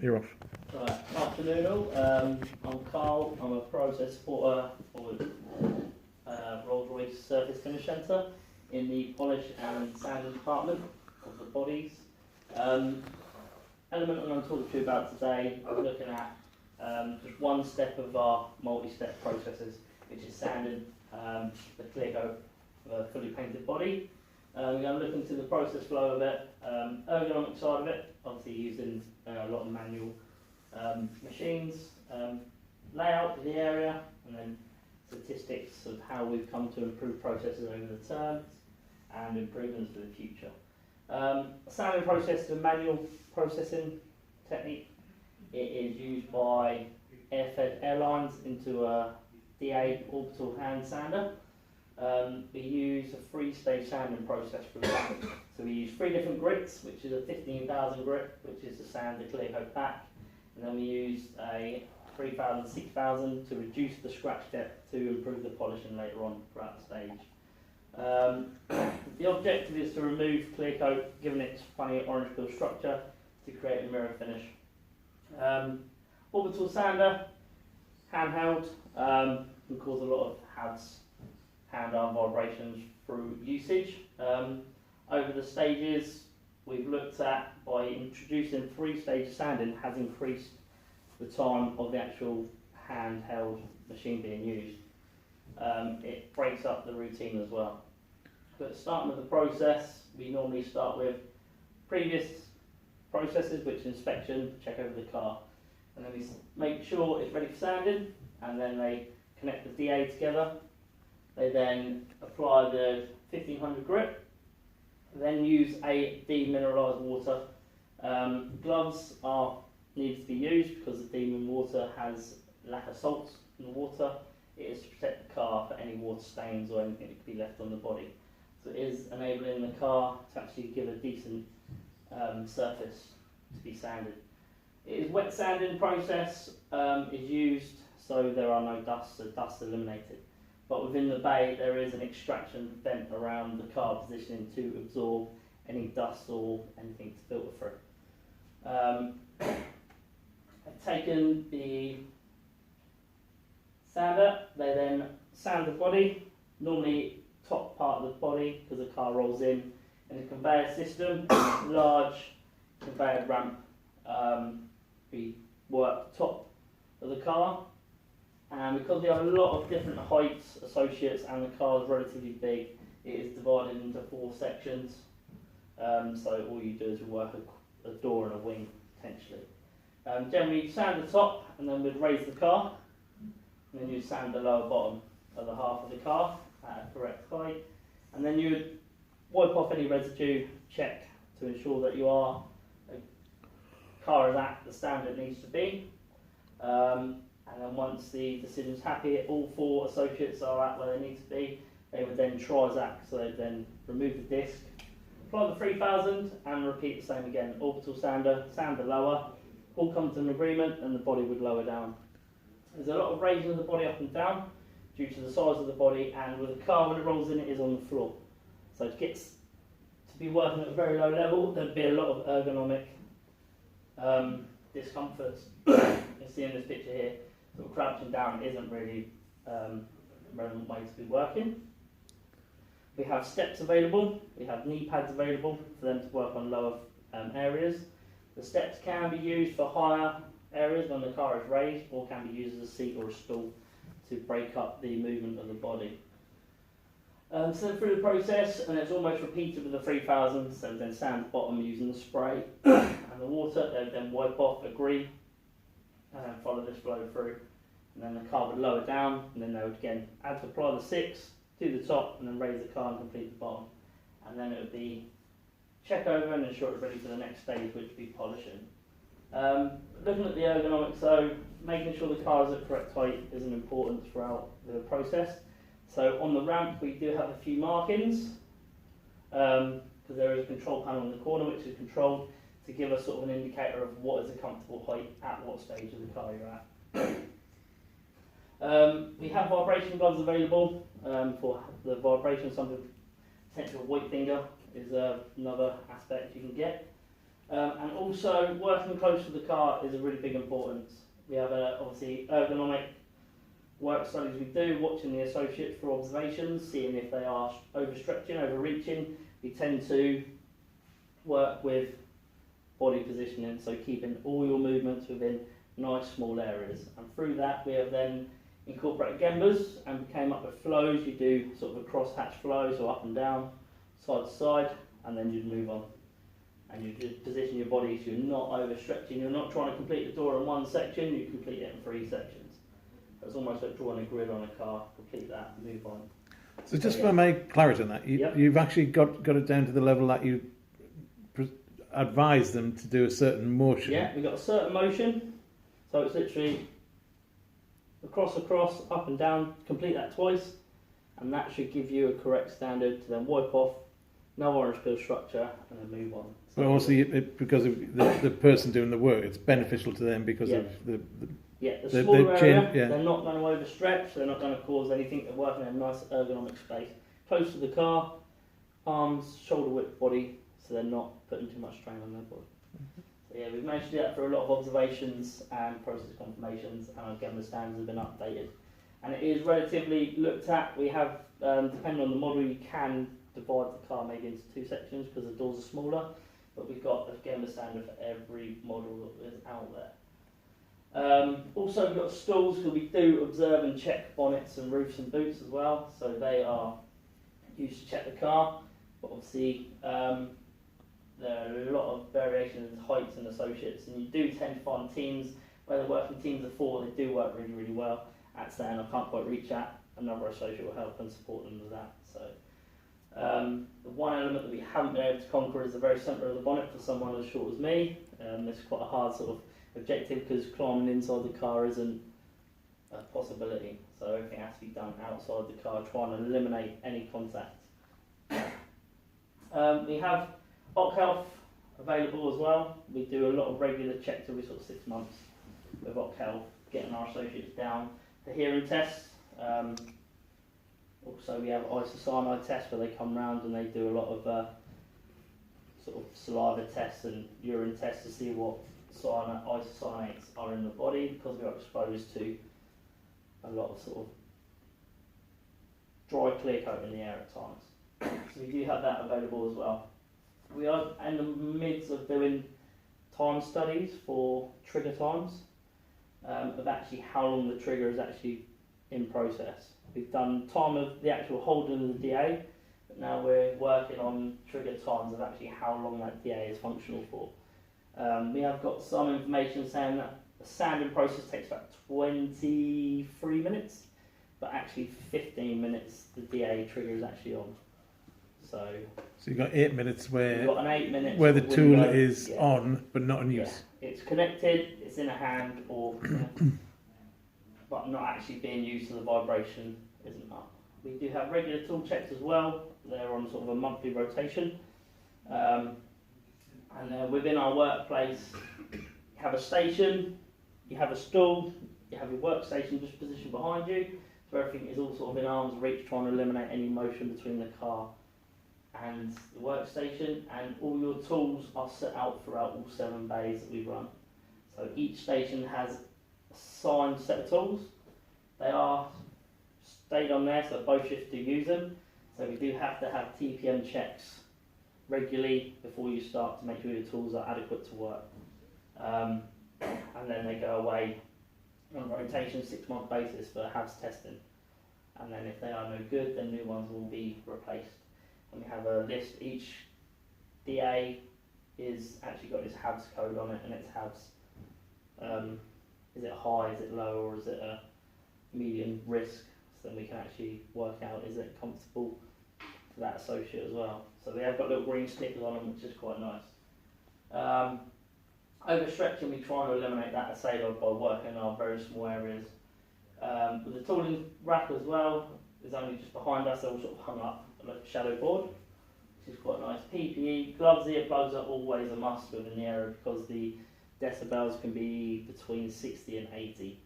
You're off. Right, afternoon all. I'm Carl. I'm a process supporter for Rolls-Royce Surface Finish Centre in the polish and sanding department of the bodies. Element I'm going to talk to you about today, I'm looking at just one step of our multi-step processes, which is sanding the clear coat of a fully painted body. We're going to look into the process flow of it, ergonomic side of it, obviously using a lot of manual machines, layout of the area, and then statistics of how we've come to improve processes over the terms and improvements for the future. Sanding process is a manual processing technique. It is used by air-fed airlines into a DA orbital hand sander. We use a three-stage sanding process for that. So we use 3 different grits, which is a 15,000 grit, which is to sand the clear coat back. And then we use a 3,000, 6,000 to reduce the scratch depth to improve the polishing later on throughout the stage. The objective is to remove clear coat, given its funny orange peel structure, to create a mirror finish. Orbital sander, handheld, can cause a lot of hand-arm vibrations through usage. Over the stages we've looked at, by introducing 3-stage sanding, has increased the time of the actual handheld machine being used. It breaks up the routine as well. But starting with the process, we normally start with previous processes, which is inspection, check over the car, and then we make sure it's ready for sanding, and then they connect the DA together. They then apply the 1500 grit, then use a demineralised water. Gloves are needed to be used because the demon water has lack of salts in the water. It is to protect the car for any water stains or anything that could be left on the body. So it is enabling the car to actually give a decent surface to be sanded. It is wet sanding process is used so there are no dusts, so dust eliminated. But within the bay there is an extraction vent around the car positioning to absorb any dust or anything to filter through. I've taken the sander, they then sand the body, normally top part of the body because the car rolls in a conveyor system, large conveyor ramp. We work top of the car, and because we have a lot of different heights associates and the car is relatively big, it is divided into 4 sections. So all you do is work a door and a wing potentially. Generally you sand the top and then we'd raise the car, and then you'd sand the lower bottom of the half of the car at a correct height, and then you would wipe off any residue, check to ensure that your car is at the standard it needs to be. And then once the decision's happy, all 4 associates are at where they need to be, they would then Trizac, so they then remove the disc, apply the 3000 and repeat the same again. Orbital sander, sand the lower, all come to an agreement and the body would lower down. There's a lot of raising of the body up and down due to the size of the body, and with the car when it rolls in it is on the floor. So it gets to be working at a very low level, there'd be a lot of ergonomic discomforts. You can see in this picture here, sort of crouching down isn't really a relevant way to be working. We have steps available, we have knee pads available for them to work on lower areas. The steps can be used for higher areas when the car is raised, or can be used as a seat or a stool to break up the movement of the body. So through the process, and it's almost repeated with the 3000, so then sand the bottom using the spray and the water, they would then wipe off, agree, and follow this flow through, and then the car would lower down, and then they would again apply the 6 to the top, and then raise the car and complete the bottom, and then it would be check over and ensure it's ready for the next stage, which would be polishing. Looking at the ergonomics, so making sure the car is at correct height is an importance throughout the process. So on the ramp we do have a few markings, because there is a control panel in the corner which is controlled to give us sort of an indicator of what is a comfortable height at what stage of the car you're at. We have vibration gloves available for the vibration. Something potential white finger is another aspect you can get. And also, working close to the car is a really big importance. We have obviously ergonomic work studies we do, watching the associates for observations, seeing if they are overstretching, overreaching. We tend to work with body positioning, so keeping all your movements within nice small areas. And through that, we have then incorporated gembas, and we came up with flows. You do sort of a cross-hatch flow, so up and down, side to side, and then you'd move on. And you just position your body so you're not overstretching. You're not trying to complete the door in one section, you complete it in 3 sections. It's almost like drawing a grid on a car, complete that, move on. So just for my clarity on that, you've actually got it down to the level that you advise them to do a certain motion. Yeah, we've got a certain motion, so it's literally across, up and down, complete that twice, and that should give you a correct standard to then wipe off, no orange peel structure, and then move on. But also, because of the person doing the work, it's beneficial to them because of the smaller area, yeah. They're not going to overstretch, they're not going to cause anything, they're working in a nice ergonomic space. Close to the car, arms, shoulder width body, so they're not putting too much strain on their body. So yeah, we've managed to do that through a lot of observations and process confirmations, and again the standards have been updated. And it is relatively looked at. We have, depending on the model, you can divide the car maybe into 2 sections because the doors are smaller, but we've got again the standard for every model that is out there. Also we've got stalls because we do observe and check bonnets and roofs and boots as well, so they are used to check the car, but obviously there are a lot of variations in heights and associates, and you do tend to find teams where they're working teams of 4, they do work really, really well at saying I can't quite reach that, another associate will help and support them with that. So the one element that we haven't been able to conquer is the very centre of the bonnet for someone as short as me. It's quite a hard sort of objective because climbing inside the car isn't a possibility, so everything has to be done outside the car, trying to eliminate any contact. We have OC Health available as well. We do a lot of regular checks every sort of 6 months with OC Health, getting our associates down for hearing tests. Also we have isocyanide tests where they come round and they do a lot of sort of saliva tests and urine tests to see what isocyanates are in the body, because we are exposed to a lot of sort of dry clear coat in the air at times. So we do have that available as well. We are in the midst of doing time studies for trigger times, of actually how long the trigger is actually in process. We've done time of the actual holding of the DA, but now we're working on trigger times of actually how long that DA is functional for. We have got some information saying that the sanding process takes about 23 minutes, but actually for 15 minutes the DA trigger is actually on. So you've got 8 minutes where you've got an 8 minutes where the tool is on but not in use. Yeah. It's connected, it's in a hand, or but not actually being used, so the vibration isn't up. We do have regular tool checks as well. They're on sort of a monthly rotation. And within our workplace, you have a station, you have a stool, you have your workstation just positioned behind you, so everything is all sort of in arm's reach, trying to eliminate any motion between the car and the workstation, and all your tools are set out throughout all 7 bays that we run. So each station has a assigned set of tools. They are stayed on there, so both shifts do use them. So we do have to have TPM checks regularly before you start to make sure your tools are adequate to work. And then they go away on a rotation 6-month basis for HAVS testing. And then if they are no good, then new ones will be replaced. And we have a list. Each DA is actually got its HAVS code on it, and it's HAVS. Is it high, is it low, or is it a medium risk? So then we can actually work out, is it comfortable for that associate as well. So we have got little green stickers on them, which is quite nice. Overstretching, we try to eliminate that, I say, by working in our very small areas. With the tooling rack as well, is only just behind us, they're all sort of hung up like a shadow board, which is quite nice. PPE, gloves, earplugs are always a must within the area because the decibels can be between 60 and 80.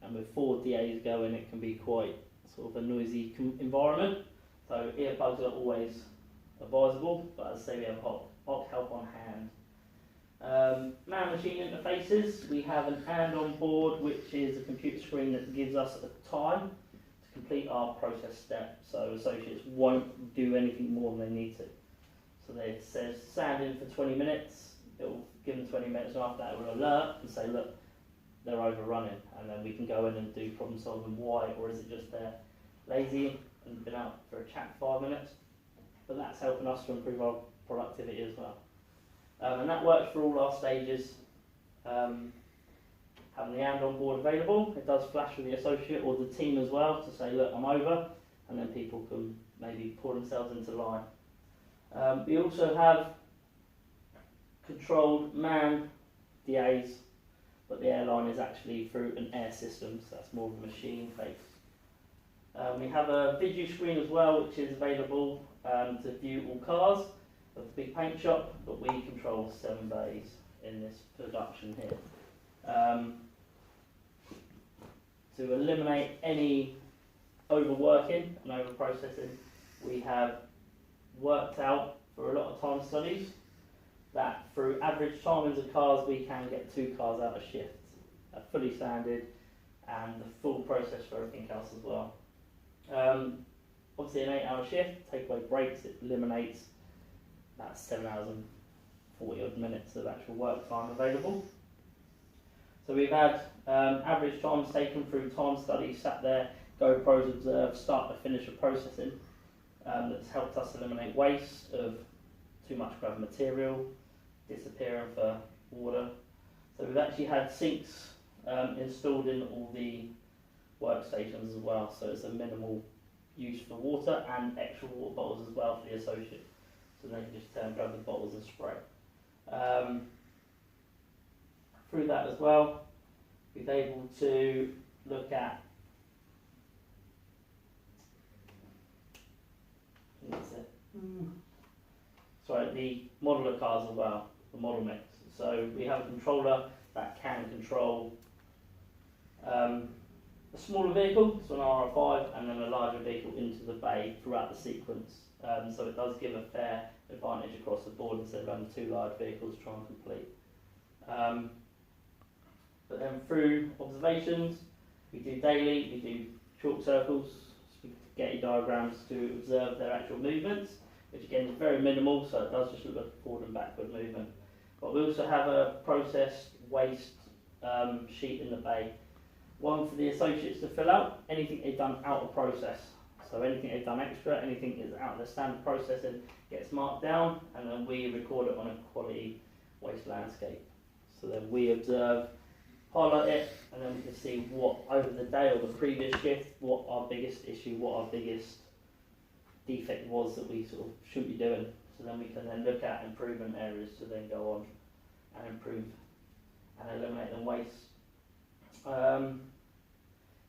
And with 4 DAs going, it can be quite sort of a noisy environment. So earplugs are always advisable, but as I say, we have OC Health on hand Man-machine interfaces, we have an and on board, which is a computer screen that gives us a time to complete our process step, so associates won't do anything more than they need to. So it says sand in for 20 minutes, it will give them 20 minutes, and after that it will alert and say, look, they're overrunning, and then we can go in and do problem solving. Why? Or is it just they're lazy and been out for a chat for 5 minutes? But that's helping us to improve our productivity as well. And that works for all our stages. Having the and on board available, it does flash with the associate or the team as well to say, look, I'm over, and then people can maybe pull themselves into line. We also have controlled man DAs, but the airline is actually through an air system, so that's more of a machine base. We have a video screen as well, which is available to view all cars of the big paint shop, but we control 7 bays in this production here. To eliminate any overworking and overprocessing, we have worked out for a lot of time studies that through average timings of cars we can get 2 cars out of shift, fully sanded, and the full process for everything else as well. Obviously an 8-hour shift, take away breaks, it eliminates about 7 hours and 40 odd minutes of actual work time available. So we've had average times taken through time studies, sat there, GoPros observed, start to finish of processing. That's helped us eliminate waste of too much grab material, disappearing for water. So we've actually had sinks installed in all the workstations as well, so it's a minimal use for water and extra water bottles as well for the associate. So they can just grab the bottles and spray. Through that as well, we've been able to look at the modeler cars as well, the model mix. So we have a controller that can control a smaller vehicle, so an RR5, and then a larger vehicle into the bay throughout the sequence. So it does give a fair advantage across the board instead of having 2 large vehicles try and complete. But then through observations, we do daily, we do chalk circles, spaghetti diagrams to observe their actual movements, which again is very minimal, so it does just look like a forward and backward movement. But we also have a process waste sheet in the bay, one for the associates to fill out, anything they've done out of process. So anything they've done extra, anything that's out of the standard processing gets marked down, and then we record it on a quality waste landscape. So then we observe, highlight it, and then we can see what over the day or the previous shift, what our biggest issue, what our biggest defect was that we sort of shouldn't be doing. So then we can then look at improvement areas to then go on and improve and eliminate the waste.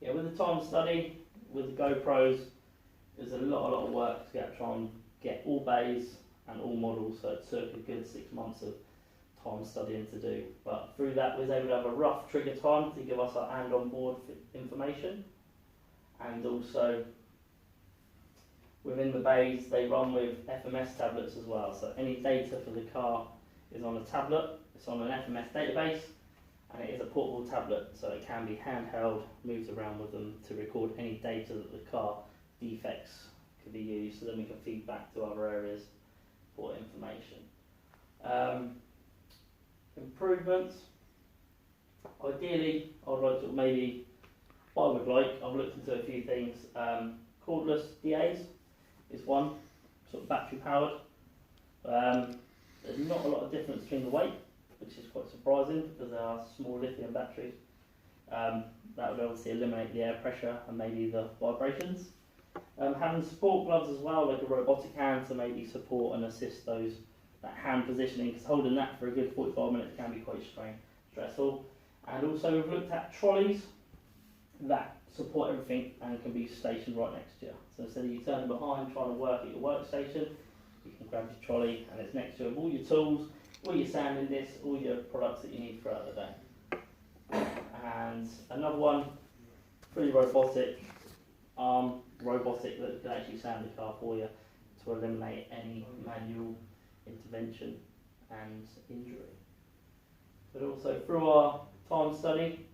Yeah, with the time study, with the GoPros, there's a lot of work to try and get all bays and all models, so it took a good 6 months of time studying to do. But through that we was able to have a rough trigger time to give us our and on board information, and also within the bays they run with FMS tablets as well, so any data for the car is on a tablet, it's on an FMS database, and it is a portable tablet, so it can be handheld, moved around with them to record any data that the car defects could be used, so then we can feed back to other areas for information. Improvements. Ideally, I would like to maybe, what I would like, I've looked into a few things. Cordless DAs is one, sort of battery powered. There's not a lot of difference between the weight, which is quite surprising because they are small lithium batteries. That would obviously eliminate the air pressure and maybe the vibrations. Having support gloves as well, like a robotic hand to maybe support and assist that hand positioning, because holding that for a good 45 minutes can be quite stressful. And also we've looked at trolleys that support everything and can be stationed right next to you. So instead of you turning behind trying to work at your workstation, you can grab your trolley and it's next to you with all your tools, all your sanding discs, all your products that you need throughout the day. And another one, fully robotic arm, robotic that can actually sand the car for you to eliminate any manual intervention and injury. But also through our time study,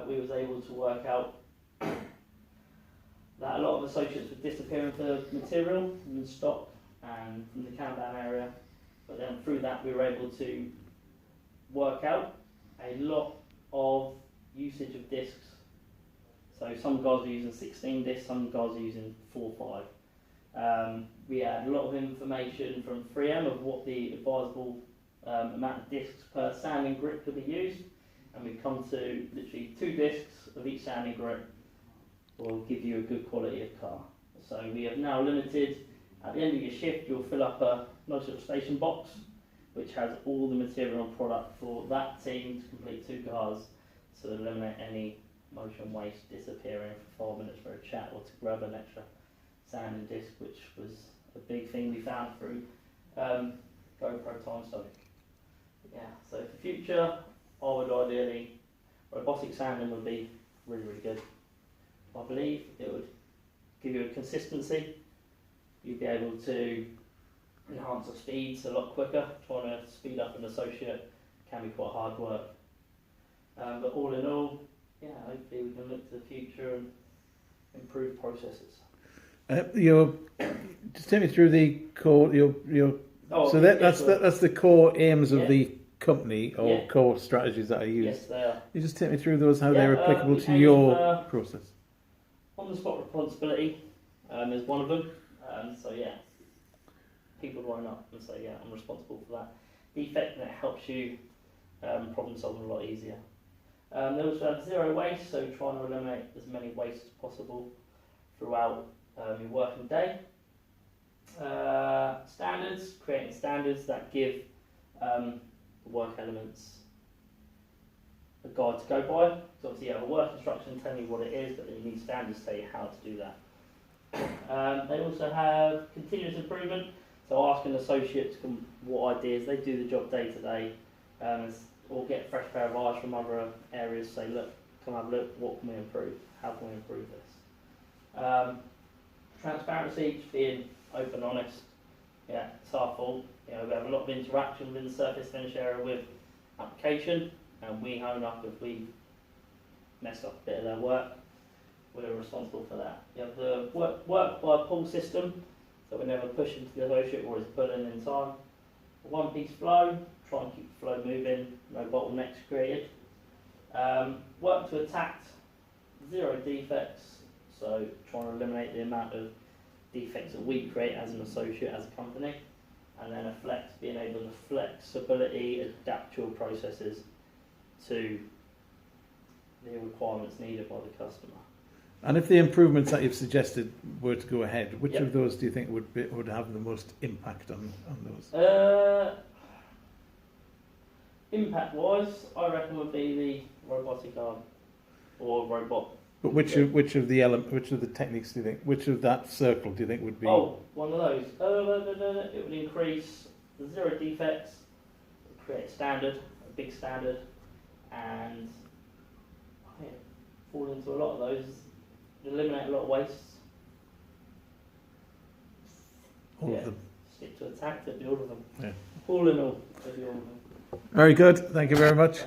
we was able to work out that a lot of associates were disappearing for material from the stock and from the countdown area. But then through that we were able to work out a lot of usage of discs. So some guys are using 16 discs, some guys are using 4 or 5. We had a lot of information from 3M of what the advisable amount of discs per sanding grip could be used, and we come to literally 2 discs of each sanding grip will give you a good quality of car. So we have now limited, at the end of your shift you'll fill up a nice little station box which has all the material and product for that team to complete 2 cars, to eliminate any motion waste disappearing for 5 minutes for a chat or to grab an extra sanding disc, which was a big thing we found through GoPro time study. Yeah, so for the future, I would ideally, robotic sanding would be really, really good. I believe it would give you a consistency. You'd be able to enhance the speeds a lot quicker. Trying to speed up an associate can be quite hard work. But all in all, yeah, hopefully we can look to the future and improve processes. Just take me through the core. So that's the core aims of the company or core strategies that I use. Yes, they are. You just take me through those, how they're applicable to your process. On the spot responsibility is one of them. So yeah, people line up and say, yeah, I'm responsible for that defect, and it helps you problem solve a lot easier. They also have 0 waste, so trying to eliminate as many wastes as possible throughout your working day. Standards, creating standards that give the work elements a guide to go by. So obviously you have a work instruction telling you what it is, but then you need standards to tell you how to do that. They also have continuous improvement, so asking associates what ideas they do the job day to day, or get a fresh pair of eyes from other areas, say, look, come have a look, what can we improve, how can we improve this. Transparency, just being open, honest, yeah, it's our fault. You know, we have a lot of interaction within the surface finish area with application, and we own up if we mess up a bit of their work. We're responsible for that. You have the work by pull system, so we never push into the associate or is pulling in time. A one-piece flow, try and keep the flow moving, no bottlenecks created. Work to attack, 0 defects, so trying to eliminate the amount of defects that we create as an associate, as a company. And then a flex, being able to flexibility, adapt your processes to the requirements needed by the customer. And if the improvements that you've suggested were to go ahead, which of those do you think would have the most impact on those? Impact-wise, I reckon would be the robotic arm or robot. But which of the techniques do you think? Which of that circle do you think would be? Oh, one of those. It would increase the 0 defects, create a standard, a big standard, and fall into a lot of those. Eliminate a lot of wastes. All of them. Stick to attack to do all of them. Yeah. All in all, to do all of them. Very good. Thank you very much.